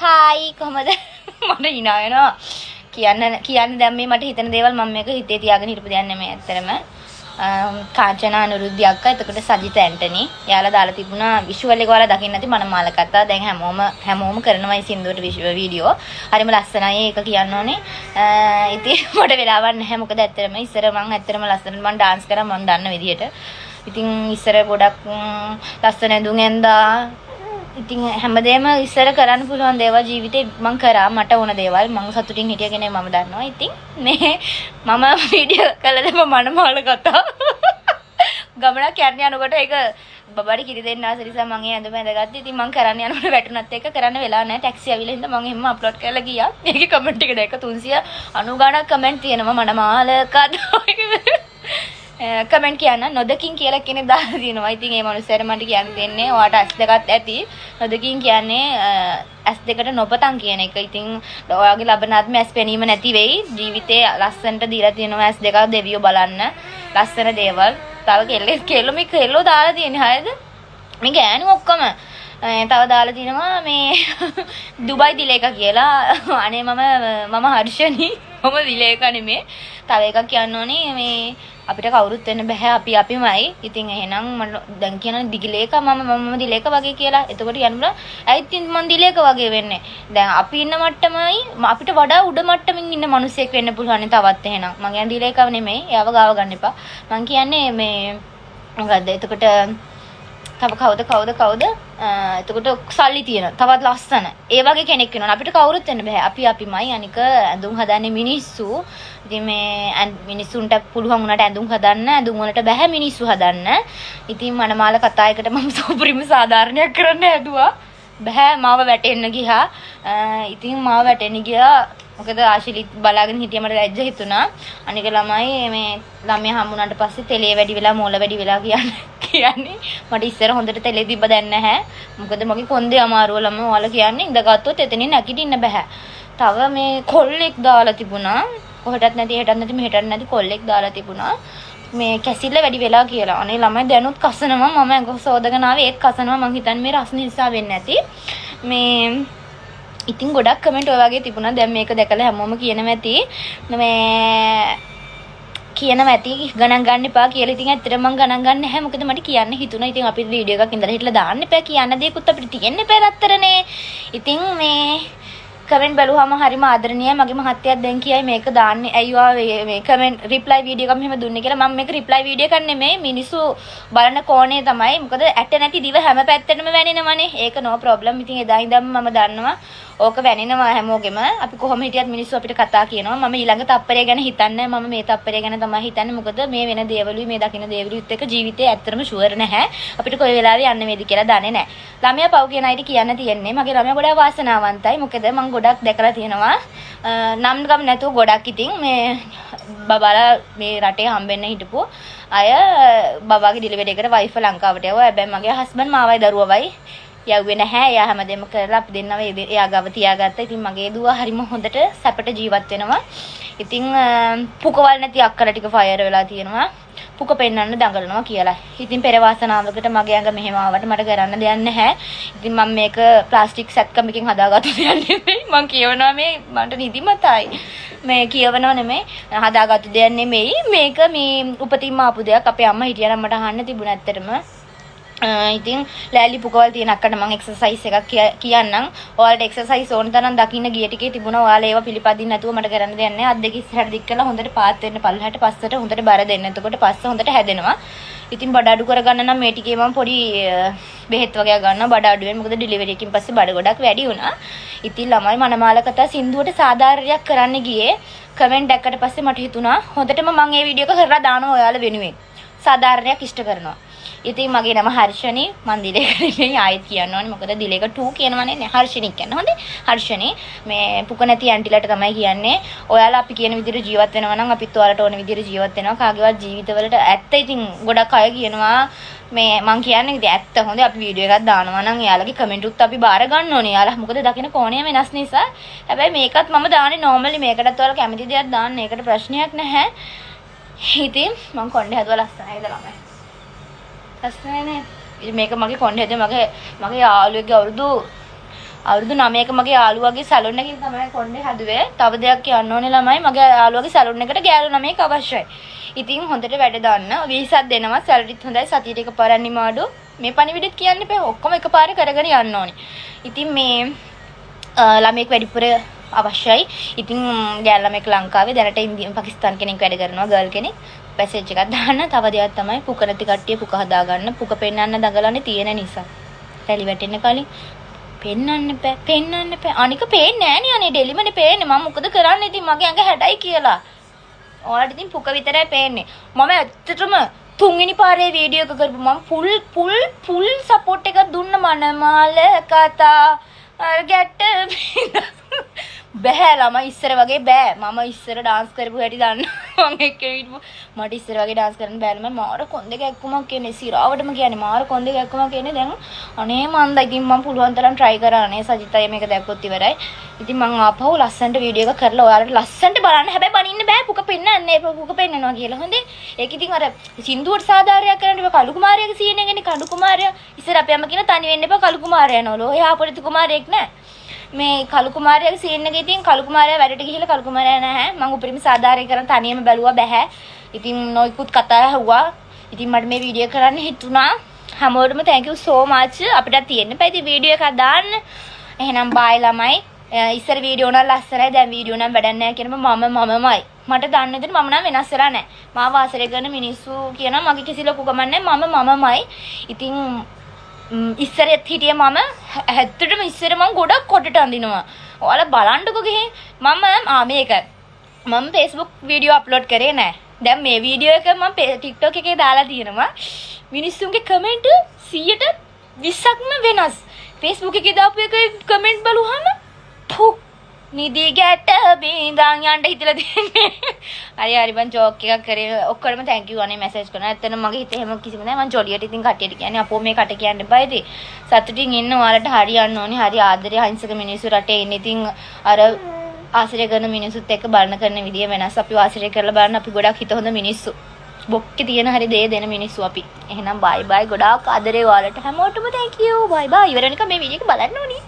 Hi කොහමද මට hina වෙනවා කියන්න දැන් මේ මට හිතෙන දේවල් මම මේක හිතේ තියාගෙන හිටපු දෙයක් නෙමෙයි ඇත්තටම කාංචනා අනුරුද්ධි අක්කා එතකොට සජිත ඇන්ටනි යාලා දාලා තිබුණා විෂුවල් එක ඔයාලා දකින්න නැති මනමාල කතා දැන් හැමෝම කරනවා සින්දුවට වීඩියෝ හරිම ලස්සනයි ඒක කියන්න ඕනේ ඉතින් මට වෙලාවක් නැහැ මොකද ඇත්තටම ඉස්සර මම ඇත්තටම ලස්සනට මම ඩාන්ස් කරා මම දන්න විදිහට ඉතින් ඉස්සර ගොඩක් ලස්සන ඇඳුම් ඇඳා ඉතින් හැමදේම ඉස්සර කරන්න පුළුවන් දේවල් ජීවිතේ මම කරා මට ඕන දේවල් මම සතුටින් හිටිය කෙනෙක් මම දන්නවා ඉතින් මේ මම වීඩියෝ කළා දැන් මනමාල කතා ගමනක් යන්න යනකොට ඒක බබාට කිරි දෙන්න ආස නිසා මම ඒ ඇඳුම ඇඳගත්තා ඉතින් මම කරන්න යනකොට වැටුණත් එක කරන්න වෙලා නැහැ ටැක්සි ආවිලා හින්දා මම එහෙම අප්ලෝඩ් කරලා ගියා මේකේ කමෙන්ට් එක දැක්ක 390 ගණක් කමෙන්ට් තියෙනවා මනමාල කතා කමෙන්ට් කියන්න නොදකින් කියලා කෙනෙක් දාලා දිනවා. ඉතින් ඒ මනුස්සයාට මට කියන්න දෙන්නේ ඔයාට ඇස් දෙකක් ඇති. නොදකින් කියන්නේ ඇස් දෙකට නොපතන් කියන එක. ඉතින් ඔයාගේ ලබනාත්ම ඇස් පෙනීම නැති වෙයි. ජීවිතේ ලස්සනට දීලා තියෙනවා ඇස් දෙකක් දෙවියෝ බලන්න. ලස්සන දේවල්. තව කෙල්ලෝ දාලා තියෙන්නේ හරියද? මේ ගෑනු ඔක්කොම තව දාලා තිනවා මේ දුබයි දිලේක කියලා. අනේ මම හර්ෂණී මම දිලේක නෙමේ. තව එකක් කියන්න ඕනේ මේ අපිට කවුරුත් වෙන්න බෑ අපිමයි. ඉතින් එහෙනම් මම දැන් කියන දිගිලේක මම දිලේක වගේ කියලා. එතකොට යන්නුලා ඇයිත් මම දිලේක වගේ වෙන්නේ. දැන් අපි ඉන්න මට්ටමයි අපිට වඩා උඩ මට්ටමින් ඉන්න මිනිස්සෙක් වෙන්න පුළුවන් තවත් එහෙනම්. මම කියන්නේ දිලේකව නෙමෙයි. එයාව ගාව ගන්න එපා. මම කියන්නේ මේ මොකද්ද? එතකොට තව කවුද? එතකොට සල්ලි තියෙන. තවත් ලස්සන. ඒ වගේ කෙනෙක් වෙනවා. අපිට කවුරුත් වෙන්න බෑ. අපිමයි. අනික ඇඳුම් හදන්නේ මිනිස්සු. ඉතින් මේ මිනිස්සුන්ට පුළුවන් වුණාට ඇඳුම් හදන්න, ඇඳුම් වලට බෑ මිනිස්සු හදන්න. ඉතින් මනමාල කතා එකට මම සෝපරිම සාධාරණයක් කරන්න හැදුවා. බෑ මාව වැටෙන්න ගියා. ඉතින් මාව වැටෙන්න ගියා. මොකද ආශිලිත් බලාගෙන හිටිය මට ලැජ්ජ හිතුණා. අනික ළමයා හම්බුනාට පස්සේ තෙලේ වැඩි වෙලා මෝල වැඩි වෙලා කියන්නේ මට ඉස්සර හොඳට තෙලේ තිබ්බ දැන් නැහැ. මොකද මගේ කොන්දේ අමාරුව ළමයා ඔයාලා කියන්නේ ඉඳගත්තොත් එතනින් නැගිටින්න බෑ. තව මේ කොල්ලෙක් දාලා තිබුණා. කොහෙටත් නැති හෙටත් නැති මෙහෙටත් නැති කොල්ලෙක් දාලා තිබුණා. මේ කැසිල්ල වැඩි වෙලා කියලා. අනේ ළමයි දැනුත් කසනවා මම ඇඟ සෝදගෙන ආවේ ඒත් කසනවා මං හිතන්නේ මේ රස්නේ නිසා වෙන්නේ නැති. මේ ඉතින් ගොඩක් කමෙන්ට් ඔය වගේ තිබුණා. දැන් මේක දැකලා හැමෝම කියනවා ඇති ගණන් ගන්න එපා කියලා. ඉතින් ඇත්තටම මම ගණන් ගන්න නැහැ. මොකද මට කියන්න හිතුණා. ඉතින් අපි වීඩියෝ එකක් ඉඳලා හිටලා දාන්න එපා කියන්න දෙයක්වත් අපිට තියෙන්න එපා රත්තරනේ. ඉතින් මේ කමෙන්ට් බලුවාම හරිම ආදරණීයයි. මගේ මහත්තයාත් දැන් කියයි මේක දාන්නේ ඇයිවා මේ කමෙන්ට් රිප්ලයි වීඩියෝ එකක් මෙහෙම දුන්නේ කියලා. මම මේක රිප්ලයි වීඩියෝ එකක් නෙමෙයි. මිනිස්සු බලන කෝණේ තමයි. මොකද ඇට නැති දිව හැම පැත්තටම වැනෙනවනේ. ඒක නෝ ප්‍රොබ්ලම්. ඉතින් එදා ඉඳන්ම මම දන්නවා ඕක වැනෙනවා හැමෝගෙම. අපි කොහොම හිටියත් මිනිස්සු අපිට කතා කියනවා. මම ඊළඟ තප්පරය ගැන හිතන්නේ මම මේ තප්පරය ගැන තමයි හිතන්නේ. මොකද මේ වෙන දේවලුයි මේ දකින්න දේවලුයිත් එක්ක ජීවිතේ ඇත්තටම ෂුවර් නැහැ. අපිට කොයි වෙලාවෙ යන්න වේද කියලා දන්නේ නැහැ. ළමයා පව් කියන අයිට කියන්න තියෙන්නේ. මගේ ළමයා ගොඩාක් වාසනාවන්තයි. මොකද මම ගොඩක් දැකලා තියෙනවා. නම් ගම් නැතුව ගොඩක් ඉතින් මේ බබාලා මේ රටේ හම්බෙන්න හිටපු අය බබාගේ ඩිලිවරි එකට වයිෆ් ලංකාවට යවුවා. හැබැයි මගේ හස්බන්ඩ් මාවයි දරුවවයි යව්වේ නැහැ. එයා හැමදේම කරලා අපි දෙන්නව එයා ගාව තියාගත්තා. ඉතින් මගේ දුව හරිම හොඳට සැපට ජීවත් වෙනවා. ඉතින් පුකවල් නැති අක්කලා ටික ෆයර් වෙලා තියෙනවා. පුක පෙන්නන්න දඟලනවා කියලා. ඉතින් පෙර වාසනාවකට මගේ ඇඟ මෙහෙම ආවට මට කරන්න දෙයක් නැහැ. ඉතින් මම මේක ප්ලාස්ටික් සැත්කමකින් හදාගත්ත දෙයක් නෙමෙයි. මම කියවනවා මේ මට නිදිමතයි. මේ කියවනව නෙමෙයි හදාගත්ත දෙයක් නෙමෙයි. මේක මේ උපතින්ම ආපු දෙයක්. අපේ අම්මා හිටියනම් මට අහන්න තිබුණා ඇත්තටම. ඉතින් ලෑලි පුකවල් තියෙන අක්කට මම එක්සර්සයිස් එකක් කියන්නම්. ඔයාලට එක්සර්සයිස් ඕන තරම් දකින්න ගිය ටිකේ තිබුණා. ඔයාලා ඒවා පිළිපදින්න නැතුව මට කරන්න දෙයක් නැහැ. අත් දෙක ඉස්සරහට දික් කරලා හොඳට පාත් වෙන්න පල්ලහැට පස්සට හොඳට බර දෙන්න. එතකොට පස්ස හොඳට හැදෙනවා. ඉතින් බඩ අඩු කරගන්න නම් මේ ටිකේ මම පොඩි බෙහෙත් වගේ ගන්නවා බඩ අඩු වෙන. මොකද ඩිලිවරි එකකින් පස්සේ බඩ ගොඩක් වැඩි වුණා. ඉතින් ළමයි මනමාල කතා සින්දුවට සාධාරණයක් කරන්න ගියේ. කමෙන්ට් දැක්කට පස්සේ මට හිතුණා හොඳටම මම මේ වීඩියෝ එක කරලා දානවා ඔයාලා වෙනුවෙන්. සාධාරණයක් ඉෂ්ට කරනවා. ඉතින් මගේ නම හර්ෂණී. මම දිලේක නෙමෙයි ආයෙත් කියන්න ඕනේ. මොකද දිලේක 2 කියනවනේ නේ හර්ෂණී කියන්නේ. හොඳේ හර්ෂණී මේ පුක නැති ඇන්ටිලට තමයි කියන්නේ. ඔයාලා අපි කියන විදිහට ජීවත් වෙනවා නම් අපිත් ඔයාලට ඕන විදිහට ජීවත් වෙනවා. කාගේවත් ජීවිතවලට ඇත්ත ඉතින් ගොඩක් අය කියනවා මේ මං කියන්නේ ඉතින් ඇත්ත හොඳේ අපි වීඩියෝ එකක් දානවා නම් එයාලගේ කමෙන්ට් උත් අපි බාර ගන්න ඕනේ. එයාලා මොකද දකින්න කෝණය වෙනස් නිසා. හැබැයි මේකත් මම දාන්නේ නෝමලි මේකටත් ඔයාලා කැමති දෙයක් දාන්න. ඒකට ප්‍රශ්නයක් නැහැ. ඉතින් මං කොණ්ඩේ හදුවා ලස්සනයිද ළමයි. ලස්සනයිනේ. මේක මගේ කොණ්ඩේ හදුවා මගේ යාළුවෙක්ගේ අවුරුදු අවුරුදු 9ක මගේ යාළුවාගේ සැලොන් එකකින් තමයි කොණ්ඩේ හැදුවේ. තව දෙයක් කියන්න ඕනේ ළමයි මගේ යාළුවාගේ සැලොන් එකට ගෑනු 9ක් අවශ්‍යයි. ඉතින් හොඳට වැඩ දාන්න. 20ක් දෙනවා. සැලරිත් හොඳයි. සතියට එකපාරක් නිමාඩු. මේ පණිවිඩෙත් කියන්න එපා. ඔක්කොම එකපාරේ කරගෙන යන්න ඕනේ. ඉතින් මේ ළමෙක් වැඩිපුර අවශ්‍යයි. ඉතින් ගෑල් ළමෙක් ලංකාවේ දැනට ඉන්දියානු පාකිස්තාන් කෙනෙක් වැඩ කරනවා ගර්ල් කෙනෙක්. මැසේජ් එකක් දාන්න. තව දෙයක් තමයි පුක නැති කට්ටිය පුක හදා ගන්න. පුක පෙන්නන්න දඟලන්නේ තියෙන නිසා. රැලි වැටෙන්න කලින් පෙන්නන්න එපා. අනික පේන්නේ නෑනේ අනේ ඩෙලිමනේ පේන්නේ. මම මොකද කරන්නේ ඉතින් මගේ ඇඟ හැඩයි කියලා. ඔයාලට ඉතින් පුක විතරයි පේන්නේ. මම ඇත්තටම තුන්වෙනි පාරේ වීඩියෝ එක කරපු මම ෆුල් සපෝට් එකක් දුන්න මනමාල කතා ගැට බෑ ළමයි ඉස්සර වගේ බෑ. මම ඉස්සර ඩාන්ස් කරපු හැටි දන්න. මම එක්කෙනෙක් හිටපු මට ඉස්සර වගේ ඩාන්ස් කරන්න බෑ ළමයි. මාර කොන්දේ ගැක්කුමක් කියන්නේ සිරාවටම කියන්නේ මාර කොන්දේ ගැක්කුමක් කියන්නේ දැන් අනේ මන්ද ඉතින් මම පුළුවන් තරම් try කරා අනේ සජිතය මේක දැක්කොත් ඉවරයි. ඉතින් මම ආපහු ලස්සනට වීඩියෝ එක කරලා ඔයාලට ලස්සනට බලන්න. හැබැයි බනින්න බෑ පුක පෙන්නන්නේ පුක පෙන්නනවා කියලා. හොඳේ. ඒක ඉතින් අර සින්දුවට සාධාරණයක් කරන්න එපා. කලු කුමාරයාගේ සීන් එකනේ කලු කුමාරයා. ඉස්සර අපි අම්ම කියන තනි වෙන්න එපා කලු කුමාරයා නෝලෝ. එයා පොඩි කුමාරයෙක් නෑ. මේ කලු කුමාරයාගේ සීන් එකේ ඉතින් කලු කුමාරයා වැඩට ගිහිල්ලා කලු කුමාරයා නැහැ. මම උපරිම සාධාරණ කරන් තනියම බැලුවා බෑ. ඉතින් නොයිකුත් කතා ඇහුවා. ඉතින් මට මේ වීඩියෝ කරන්න හිතුණා. හැමෝටම thank you so much. අපිට තියෙන්න බෑ ඉතින් වීඩියෝ එකක් දාන්න. එහෙනම් bye ළමයි. ඉස්සර වීඩියෝ නම් ලස්සනයි. දැන් වීඩියෝ නම් වැඩක් නැහැ කියනම මමමයි. මට දන්න විදිහට මම නම් වෙනස් වෙලා නැහැ. මාව ආශ්‍රය කරන මිනිස්සු කියනවා මගේ කිසි ලොකු ගමන් නැහැ. මමමයි. ඉතින් ඉස්සරෙත් හිටියේ මම ඇත්තටම ඉස්සර මම ගොඩක් කොටට අඳිනවා. ඔයාලා බලන්නකෝ ගිහින් මේක මම Facebook වීඩියෝ අප්ලෝඩ් කරේ නැහැ. දැන් මේ වීඩියෝ එක මම TikTok එකේ දාලා තියෙනවා. මිනිස්සුන්ගේ කමෙන්ට් 120ක්ම වෙනස්. Facebook එකේ දාපු එක කමෙන්ට් බලුවහම නිදි ගැට බින්දන් යන්න හිතලා තියෙන්නේ. හරි මං ජෝක් එකක් කරේ. ඔක්කොම thank you අනේ මැසේජ් කරනවා. ඇත්තටම මගේ හිතේ එහෙම කිසිම නෑ. මං ජොලියට ඉතින් කට්ටියට කියන්නේ අපෝ මේ කට කියන්න එපා ඉතින්. සතුටින් ඉන්න ඔයාලට හරියන්න ඕනේ. හරි ආදරේ අහිංසක මිනිස්සු රටේ ඉන්නේ. ඉතින් අර ආශ්‍රය කරන මිනිස්සුත් එක්ක බලන කරන විදිය වෙනස්. අපි ආශ්‍රය කරලා බලන්න අපි ගොඩක් හිත හොඳ මිනිස්සු. බොක්කේ තියෙන හරි දේ දෙන මිනිස්සු අපි. එහෙනම් bye bye ගොඩාක් ආදරේ ඔයාලට හැමෝටම thank you. bye bye. ඉවරනික මේ වීඩියෝ එක බලන්න ඕනේ.